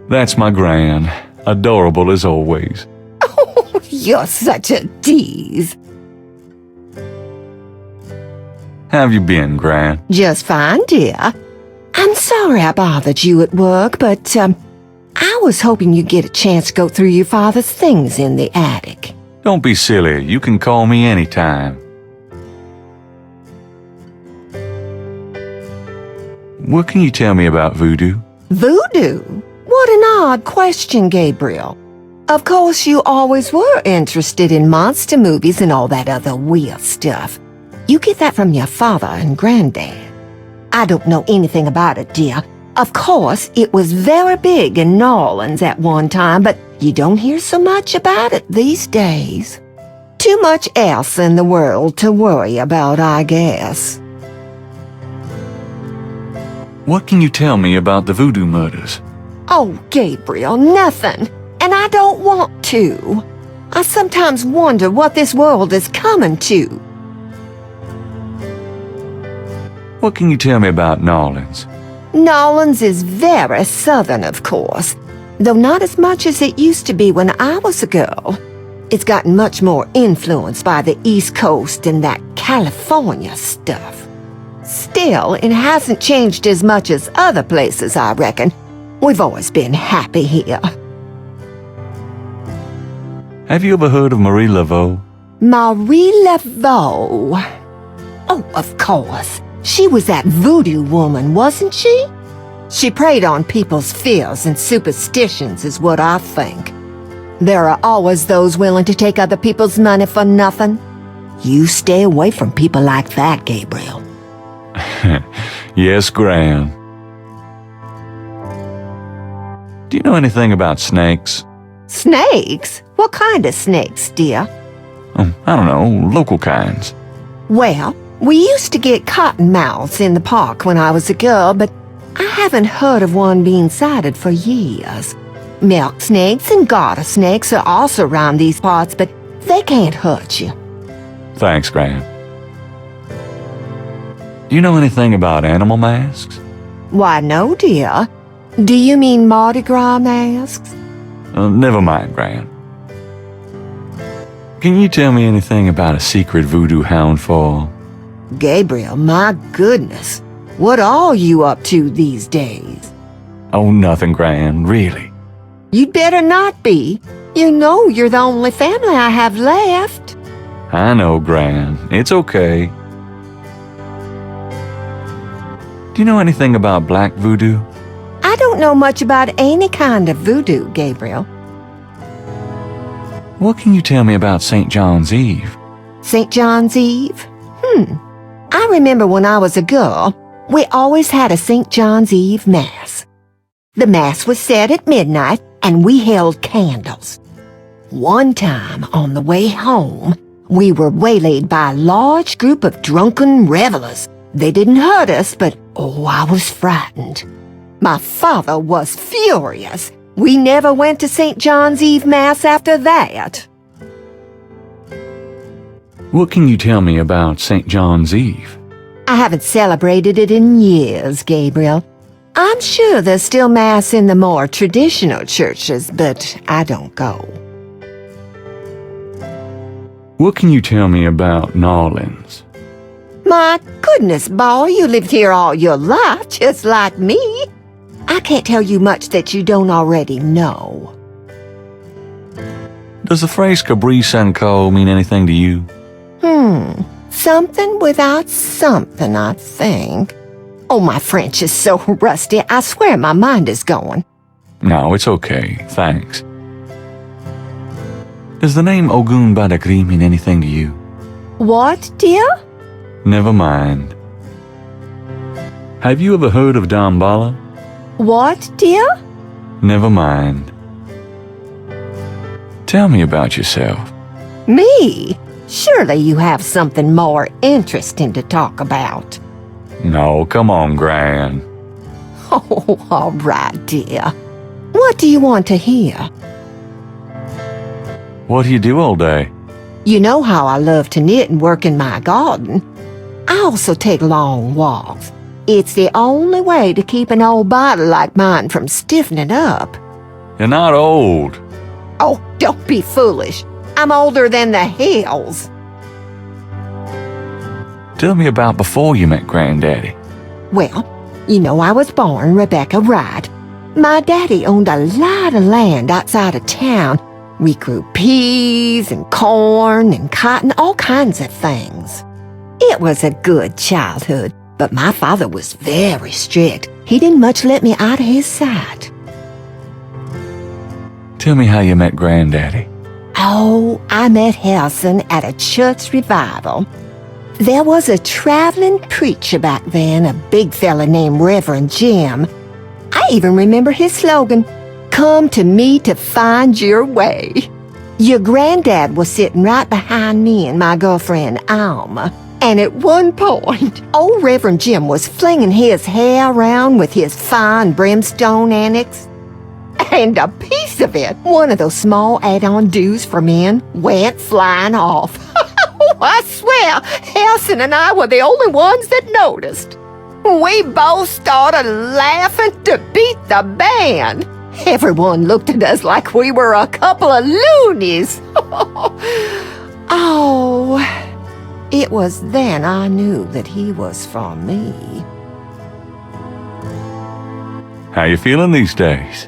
That's my Gran. Adorable as always. Oh, you're such a tease. How have you been, Gran? Just fine, dear. I'm sorry I bothered you at work, but, I was hoping you'd get a chance to go through your father's things in the attic. Don't be silly. You can call me anytime. What can you tell me about voodoo? Voodoo? What an odd question, Gabriel. Of course, you always were interested in monster movies and all that other weird stuff. You get that from your father and Granddad. I don't know anything about it, dear. Of course, it was very big in New Orleans at one time, but you don't hear so much about it these days. Too much else in the world to worry about, I guess. What can you tell me about the voodoo murders? Oh, Gabriel, nothing. And I don't want to. I sometimes wonder what this world is coming to. What can you tell me about New Orleans? New Orleans is very southern, of course, though not as much as it used to be when I was a girl. It's gotten much more influenced by the East Coast and that California stuff. Still, it hasn't changed as much as other places, I reckon. We've always been happy here. Have you ever heard of Marie Laveau? Marie Laveau. Oh, of course. She was that voodoo woman, wasn't she? She preyed on people's fears and superstitions, is what I think. There are always those willing to take other people's money for nothing. You stay away from people like that, Gabriel. Yes, Gran. Do you know anything about snakes? Snakes? What kind of snakes, dear? I don't know, local kinds. Well, we used to get cottonmouths in the park when I was a girl, but I haven't heard of one being sighted for years. Milk snakes and garter snakes are also around these parts, but they can't hurt you. Thanks, Gran. Do you know anything about animal masks? Why, no, dear. Do you mean Mardi Gras masks? Never mind, Gran. Can you tell me anything about a secret voodoo hound fall? Gabriel, my goodness. What are you up to these days? Oh, nothing, Gran, really. You'd better not be. You know you're the only family I have left. I know, Gran. It's okay. Do you know anything about black voodoo? I don't know much about any kind of voodoo, Gabriel. What can you tell me about St. John's Eve? St. John's Eve? I remember when I was a girl, we always had a St. John's Eve Mass. The Mass was said at midnight, and we held candles. One time, on the way home, we were waylaid by a large group of drunken revelers. They didn't hurt us, but, oh, I was frightened. My father was furious. We never went to St. John's Eve Mass after that. What can you tell me about St. John's Eve? I haven't celebrated it in years, Gabriel. I'm sure there's still Mass in the more traditional churches, but I don't go. What can you tell me about New Orleans? My goodness, boy, you lived here all your life, just like me. I can't tell you much that you don't already know. Does the phrase Cabri Sanko mean anything to you? Something without something, I think. Oh, my French is so rusty, I swear my mind is going. No, it's okay, thanks. Does the name Ogun Badagri mean anything to you? What, dear? Never mind. Have you ever heard of Damballa? What, dear? Never mind. Tell me about yourself. Me? Surely you have something more interesting to talk about. No, come on, Gran. Oh, all right, dear. What do you want to hear? What do you do all day? You know how I love to knit and work in my garden. I also take long walks. It's the only way to keep an old body like mine from stiffening up. You're not old. Oh, don't be foolish. I'm older than the hills. Tell me about before you met Granddaddy. Well, you know I was born Rebecca Wright. My daddy owned a lot of land outside of town. We grew peas and corn and cotton, all kinds of things. It was a good childhood, but my father was very strict. He didn't much let me out of his sight. Tell me how you met Granddaddy. Oh, I met Helson at a church revival. There was a traveling preacher back then, a big fella named Reverend Jim. I even remember his slogan, "Come to me to find your way." Your granddad was sitting right behind me and my girlfriend, Alma. And at one point, old Reverend Jim was flinging his hair around with his fine brimstone annex. And a piece of it, one of those small add-on do's for men, went flying off. I swear, Helson and I were the only ones that noticed. We both started laughing to beat the band. Everyone looked at us like we were a couple of loonies. Oh, it was then I knew that he was for me. How you feeling these days?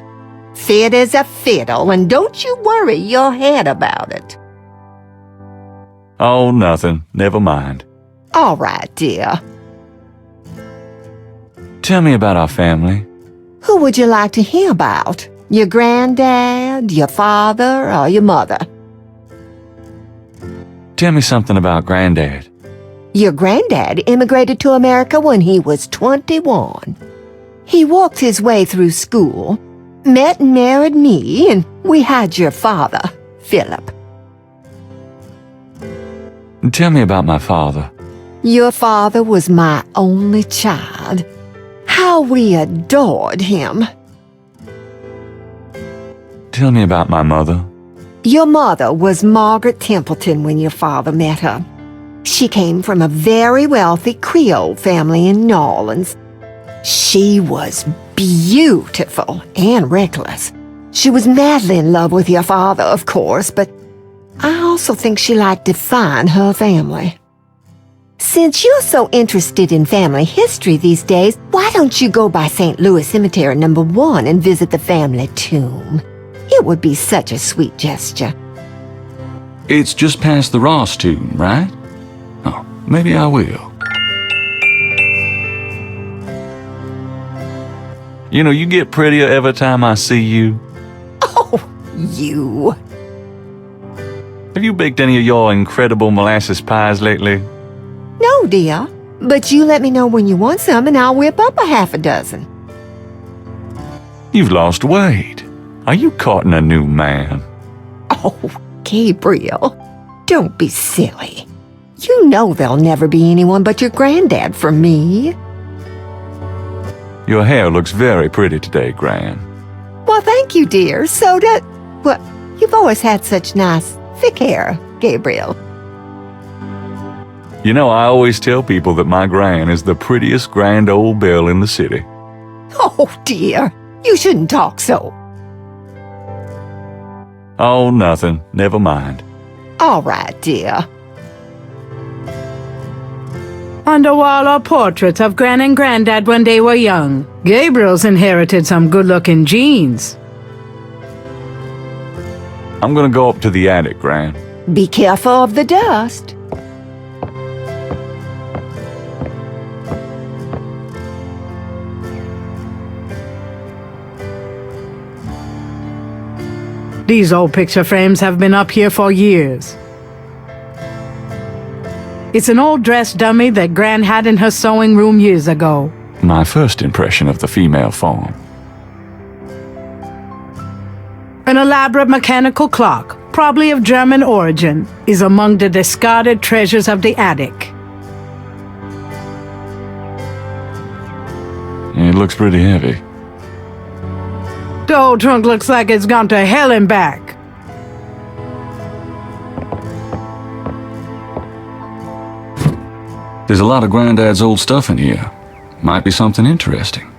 Fit as a fiddle, and don't you worry your head about it. Oh, nothing. Never mind. All right, dear. Tell me about our family. Who would you like to hear about? Your granddad, your father, or your mother? Tell me something about Granddad. Your granddad immigrated to America when he was 21. He walked his way through school, met and married me, and we had your father, Philip. Tell me about my father. Your father was my only child. How we adored him. Tell me about my mother. Your mother was Margaret Templeton when your father met her. She came from a very wealthy Creole family in New Orleans. She was beautiful and reckless. She was madly in love with your father, of course, but I also think she liked to find her family. Since you're so interested in family history these days, why don't you go by St. Louis Cemetery No. 1 and visit the family tomb? It would be such a sweet gesture. It's just past the Ross tomb, right? Oh, maybe I will. You know, you get prettier every time I see you. Oh, you. Have you baked any of your incredible molasses pies lately? No, dear. But you let me know when you want some and I'll whip up a half a dozen. You've lost weight. Are you courting a new man? Oh, Gabriel, don't be silly. You know there'll never be anyone but your granddad for me. Your hair looks very pretty today, Gran. Well, thank you, dear. So does... Well, you've always had such nice, thick hair, Gabriel. You know, I always tell people that my Gran is the prettiest grand old belle in the city. Oh, dear. You shouldn't talk so. Oh, nothing. Never mind. All right, dear. On the wall are portraits of Gran and Granddad when they were young. Gabriel's inherited some good-looking genes. I'm gonna go up to the attic, Gran. Be careful of the dust. These old picture frames have been up here for years. It's an old dress dummy that Gran had in her sewing room years ago. My first impression of the female form. An elaborate mechanical clock, probably of German origin, is among the discarded treasures of the attic. It looks pretty heavy. The old trunk looks like it's gone to hell and back. There's a lot of Granddad's old stuff in here. Might be something interesting.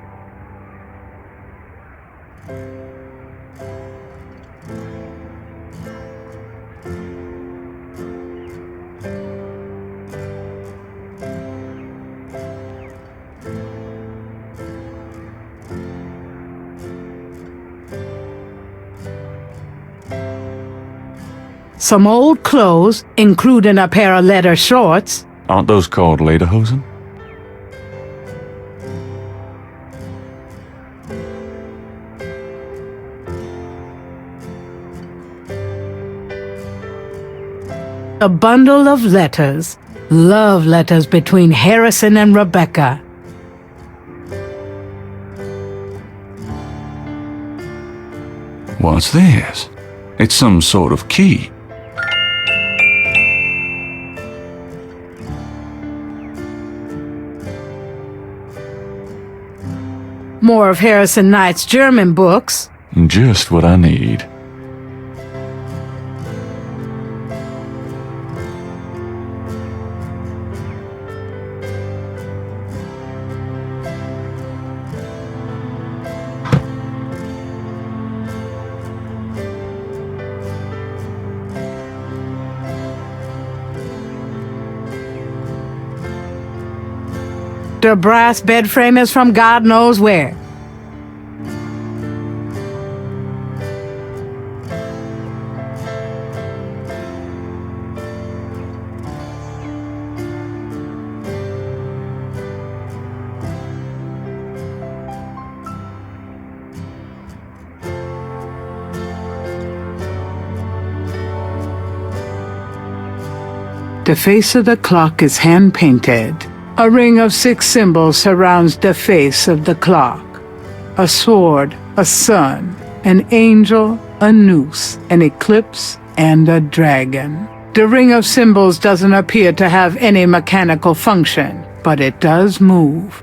some old clothes, including a pair of leather shorts. Aren't those called lederhosen? A bundle of letters. Love letters between Harrison and Rebecca. What's this? It's some sort of key. More of Harrison Knight's German books. Just what I need. The brass bed frame is from God knows where. The face of the clock is hand-painted. A ring of 6 symbols surrounds the face of the clock. A sword, a sun, an angel, a noose, an eclipse, and a dragon. The ring of symbols doesn't appear to have any mechanical function, but it does move.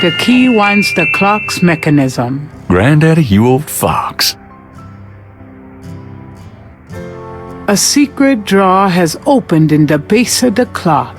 The key winds the clock's mechanism. Granddaddy, you old fox. A secret drawer has opened in the base of the clock.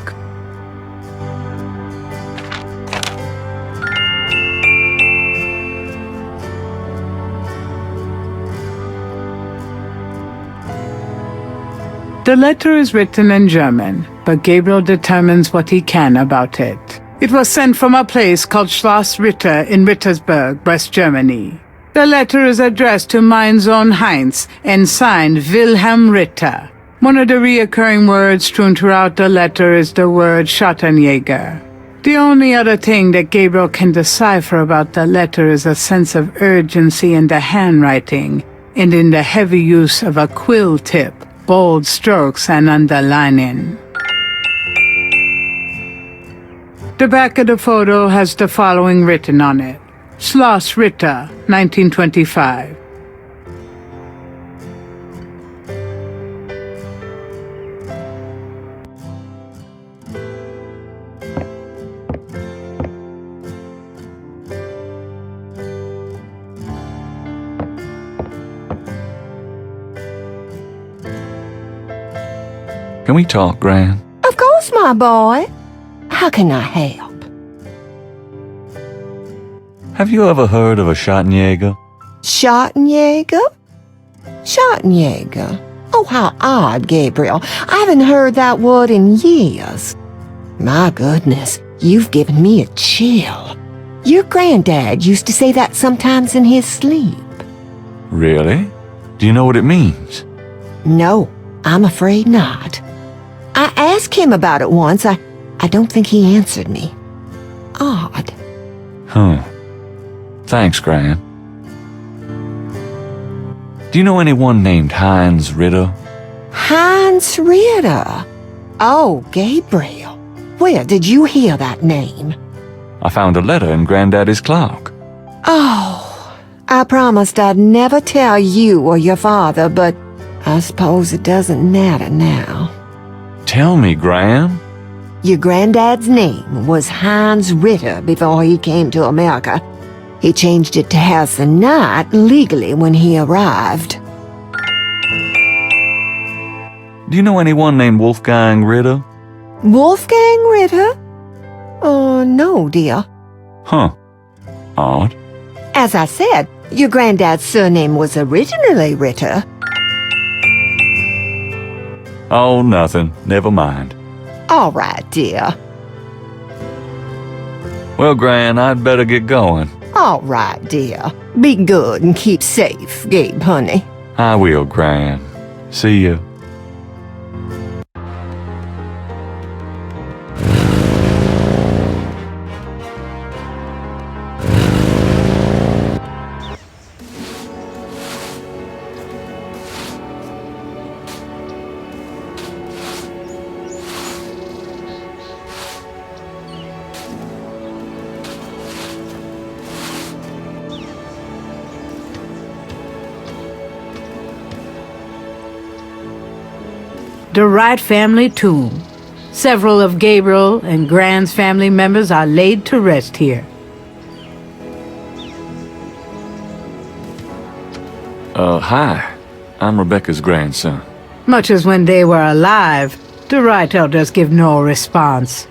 The letter is written in German, but Gabriel determines what he can about it. It was sent from a place called Schloss Ritter in Rittersberg, West Germany. The letter is addressed to mein Sohn Heinz and signed Wilhelm Ritter. One of the reoccurring words strewn throughout the letter is the word Schattenjäger. The only other thing that Gabriel can decipher about the letter is a sense of urgency in the handwriting and in the heavy use of a quill tip, bold strokes, and underlining. The back of the photo has the following written on it. Schloss Ritter, 1925. Can we talk, Gran? Of course, my boy. How can I help? Have you ever heard of a Schattenjäger? Schattenjäger? Schattenjäger? Oh, how odd, Gabriel. I haven't heard that word in years. My goodness, you've given me a chill. Your granddad used to say that sometimes in his sleep. Really? Do you know what it means? No, I'm afraid not. I asked him about it once. I don't think he answered me. Odd. Huh. Thanks, Gran. Do you know anyone named Heinz Ritter? Heinz Ritter? Oh, Gabriel. Where did you hear that name? I found a letter in Granddaddy's clock. Oh, I promised I'd never tell you or your father, but I suppose it doesn't matter now. Tell me, Gran. Your granddad's name was Heinz Ritter before he came to America. He changed it to Harrison Knight legally when he arrived. Do you know anyone named Wolfgang Ritter? Wolfgang Ritter? No, dear. Huh. Odd. As I said, your granddad's surname was originally Ritter. Oh, nothing. Never mind. All right, dear. Well, Gran, I'd better get going. All right, dear. Be good and keep safe, Gabe, honey. I will, Gran. See you. The Wright family tomb. Several of Gabriel and Gran's family members are laid to rest here. Hi. I'm Rebecca's grandson. Much as when they were alive, the Wright elders give no response.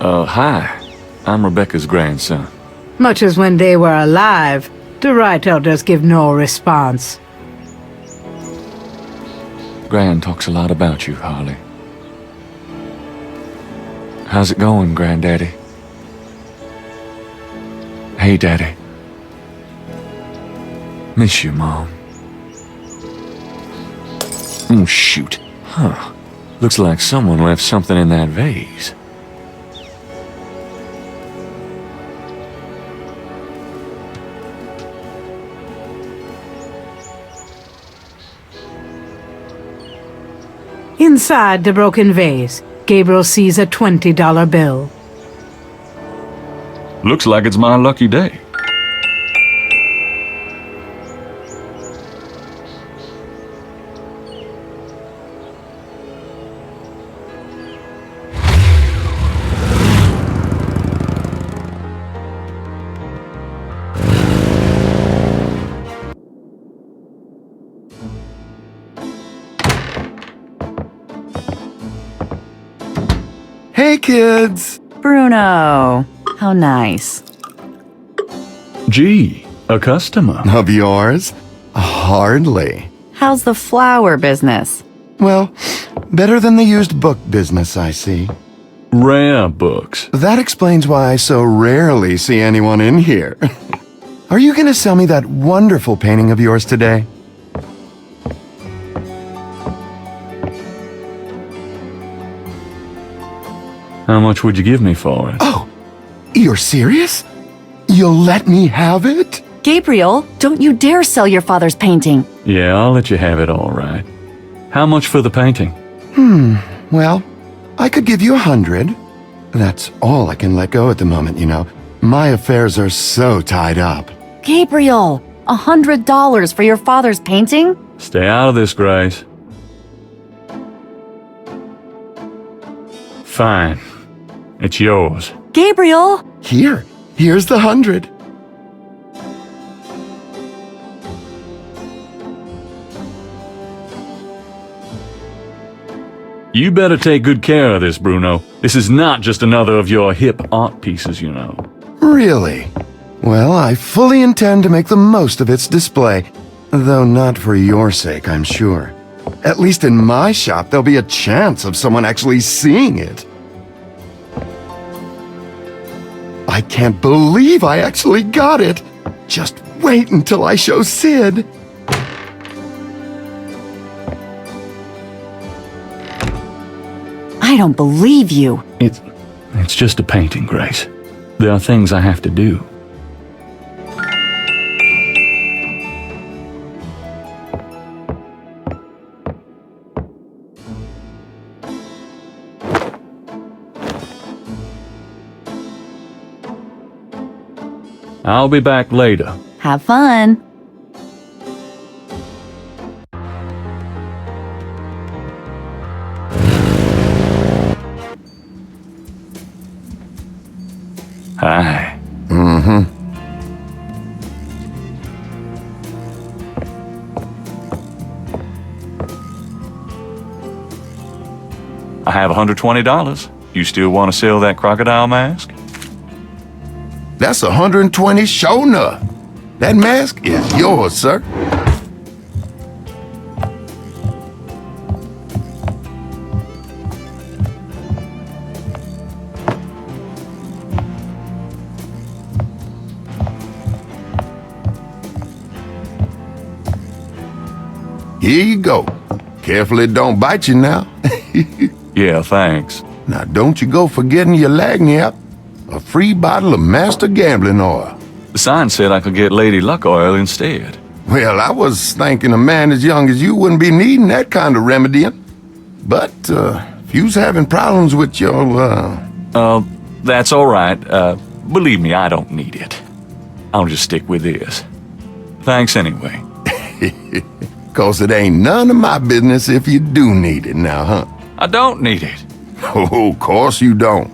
Hi. I'm Rebecca's grandson. Much as when they were alive, the Wright elders give no response. Gran talks a lot about you, Harley. How's it going, Granddaddy? Hey, Daddy. Miss you, Mom. Oh, shoot. Huh. Looks like someone left something in that vase. Inside the broken vase, Gabriel sees a $20 bill. Looks like it's my lucky day. Hey, kids! Bruno, how nice. Gee, a customer. Of yours? Hardly. How's the flower business? Well, better than the used book business, I see. Rare books. That explains why I so rarely see anyone in here. Are you gonna sell me that wonderful painting of yours today? How much would you give me for it? Oh, you're serious? You'll let me have it? Gabriel, don't you dare sell your father's painting. Yeah, I'll let you have it, all right. How much for the painting? Well, I could give you 100. That's all I can let go at the moment, you know. My affairs are so tied up. Gabriel, $100 for your father's painting? Stay out of this, Grace. Fine. It's yours. Gabriel! Here's the 100. You better take good care of this, Bruno. This is not just another of your hip art pieces, you know. Really? Well, I fully intend to make the most of its display. Though not for your sake, I'm sure. At least in my shop, there'll be a chance of someone actually seeing it. I can't believe I actually got it. Just wait until I show Sid. I don't believe you. It's just a painting, Grace. There are things I have to do. I'll be back later. Have fun. Hi. Mm-hmm. I have $120. You still want to sell that crocodile mask? That's 120 sure enough. That mask is yours, sir. Here you go. Carefully don't bite you now. Yeah, thanks. Now don't you go forgetting your lagniappe. A free bottle of Master Gambling Oil. The sign said I could get Lady Luck Oil instead. Well, I was thinking a man as young as you wouldn't be needing that kind of remedying. But, if you's having problems with your, That's all right. Believe me, I don't need it. I'll just stick with this. Thanks anyway. 'Cause it ain't none of my business if you do need it now, huh? I don't need it. Oh, of course you don't.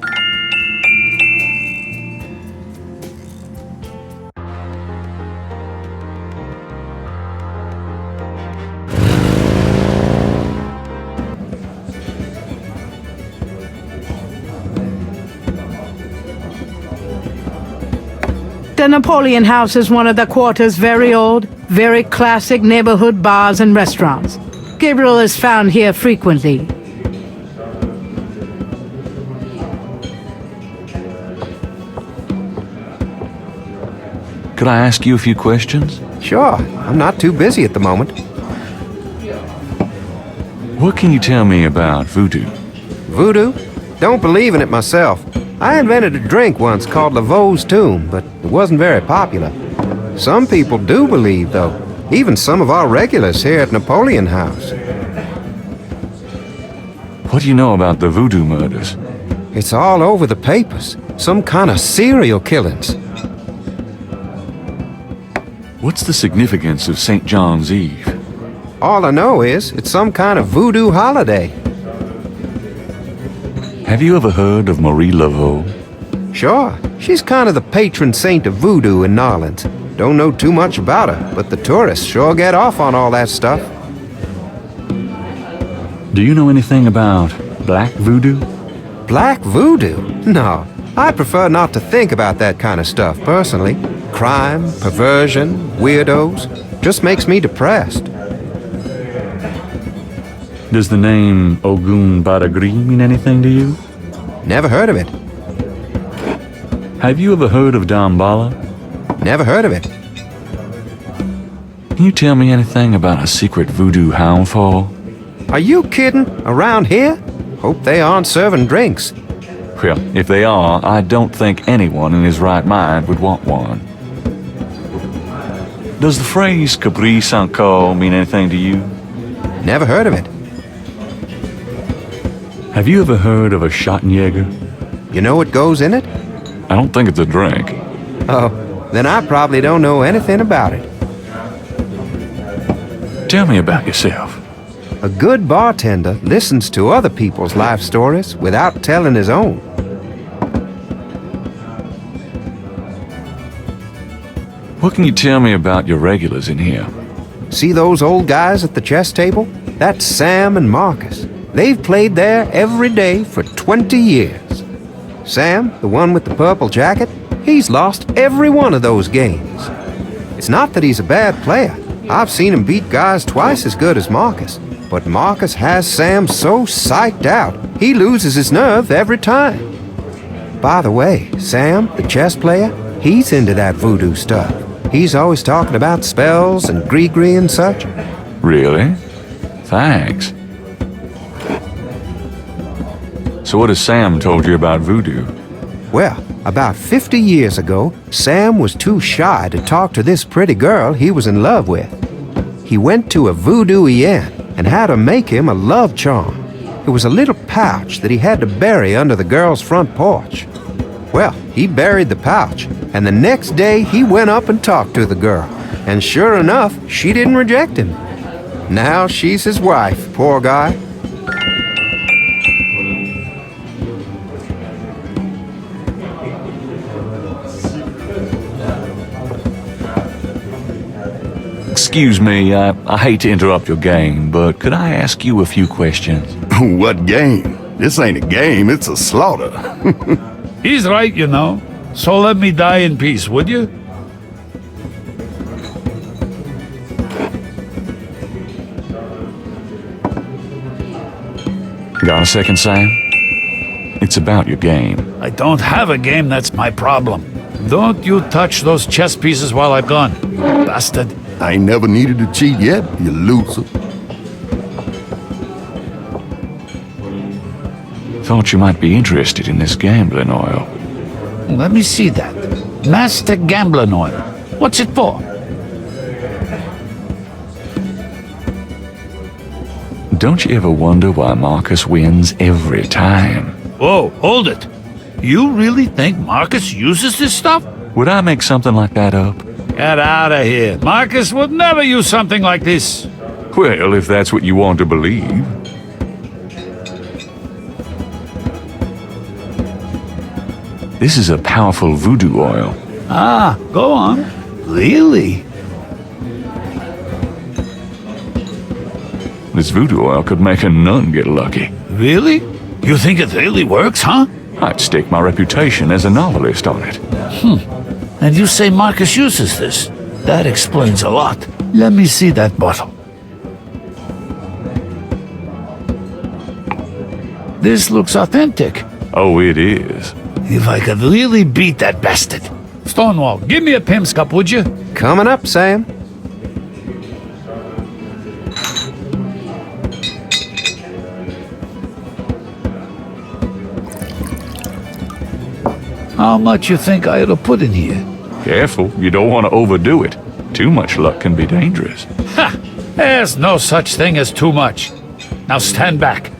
The Napoleon House is one of the quarter's very old, very classic neighborhood bars and restaurants. Gabriel is found here frequently. Could I ask you a few questions? Sure, I'm not too busy at the moment. What can you tell me about voodoo? Voodoo? Don't believe in it myself. I invented a drink once called Laveau's Tomb, but it wasn't very popular. Some people do believe, though. Even some of our regulars here at Napoleon House. What do you know about the voodoo murders? It's all over the papers. Some kind of serial killings. What's the significance of St. John's Eve? All I know is it's some kind of voodoo holiday. Have you ever heard of Marie Laveau? Sure, she's kind of the patron saint of voodoo in Narland. Don't know too much about her, but the tourists sure get off on all that stuff. Do you know anything about black voodoo? Black voodoo? No, I prefer not to think about that kind of stuff, personally. Crime, perversion, weirdos, just makes me depressed. Does the name Ogun Badagri mean anything to you? Never heard of it. Have you ever heard of Damballa? Never heard of it. Can you tell me anything about a secret voodoo hound fall? Are you kidding? Around here? Hope they aren't serving drinks. Well, if they are, I don't think anyone in his right mind would want one. Does the phrase caprice encore mean anything to you? Never heard of it. Have you ever heard of a Schottenjäger? You know what goes in it? I don't think it's a drink. Oh, then I probably don't know anything about it. Tell me about yourself. A good bartender listens to other people's life stories without telling his own. What can you tell me about your regulars in here? See those old guys at the chess table? That's Sam and Marcus. They've played there every day for 20 years. Sam, the one with the purple jacket, he's lost every one of those games. It's not that he's a bad player. I've seen him beat guys twice as good as Marcus. But Marcus has Sam so psyched out, he loses his nerve every time. By the way, Sam, the chess player, he's into that voodoo stuff. He's always talking about spells and gree-gree and such. Really? Thanks. So what has Sam told you about voodoo? Well, about 50 years ago, Sam was too shy to talk to this pretty girl he was in love with. He went to a voodoo-ien and had her make him a love charm. It was a little pouch that he had to bury under the girl's front porch. Well, he buried the pouch, and the next day he went up and talked to the girl. And sure enough, she didn't reject him. Now she's his wife, poor guy. Excuse me, I hate to interrupt your game, but could I ask you a few questions? What game? This ain't a game, it's a slaughter. He's right, you know. So let me die in peace, would you? Got a second, Sam? It's about your game. I don't have a game, that's my problem. Don't you touch those chess pieces while I'm gone, bastard. I ain't never needed to cheat yet, you loser. Thought you might be interested in this gambling oil. Let me see that. Master Gambling Oil. What's it for? Don't you ever wonder why Marcus wins every time? Whoa, hold it. You really think Marcus uses this stuff? Would I make something like that up? Get out of here. Marcus would never use something like this. Well, if that's what you want to believe. This is a powerful voodoo oil. Ah, go on. Really? This voodoo oil could make a nun get lucky. Really? You think it really works, huh? I'd stake my reputation as a novelist on it. And you say Marcus uses this? That explains a lot. Let me see that bottle. This looks authentic. Oh, it is. If I could really beat that bastard. Stonewall, give me a Pim's cup, would you? Coming up, Sam. How much you think I ought to put in here? Careful, you don't want to overdo it. Too much luck can be dangerous. Ha! There's no such thing as too much. Now stand back.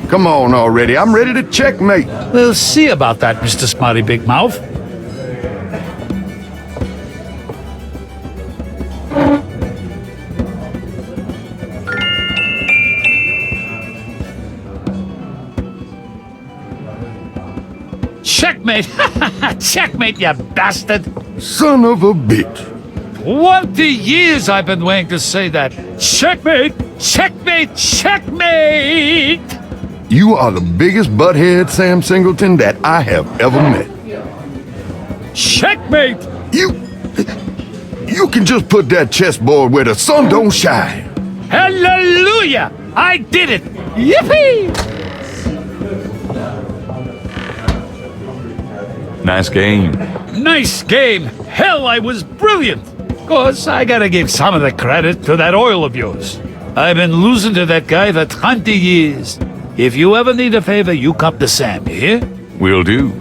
Come on already, I'm ready to checkmate. We'll see about that, Mr. Smarty Big Mouth. Checkmate! Checkmate, you bastard! Son of a bitch. 20 years I've been waiting to say that. Checkmate! Checkmate! Checkmate! You are the biggest butthead, Sam Singleton, that I have ever met. Checkmate! You can just put that chessboard where the sun don't shine. Hallelujah! I did it! Yippee! Nice game. Nice game! Hell, I was brilliant! Course, I gotta give some of the credit to that oil of yours. I've been losing to that guy for 20 years. If you ever need a favor, you come to Sam, you hear? Will do.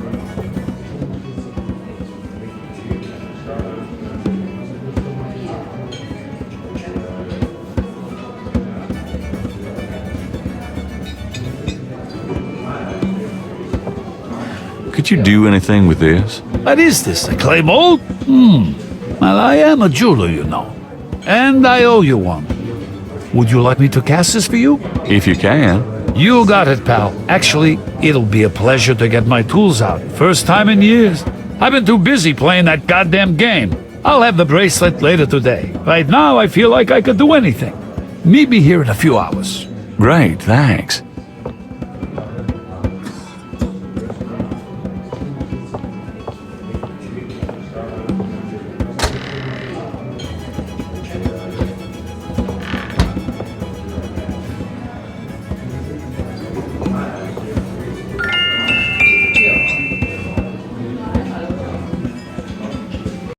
Could you do anything with this? What is this, a clay mold? Well, I am a jeweler, you know. And I owe you one. Would you like me to cast this for you? If you can. You got it, pal. Actually, it'll be a pleasure to get my tools out. First time in years. I've been too busy playing that goddamn game. I'll have the bracelet later today. Right now, I feel like I could do anything. Meet me here in a few hours. Great, thanks.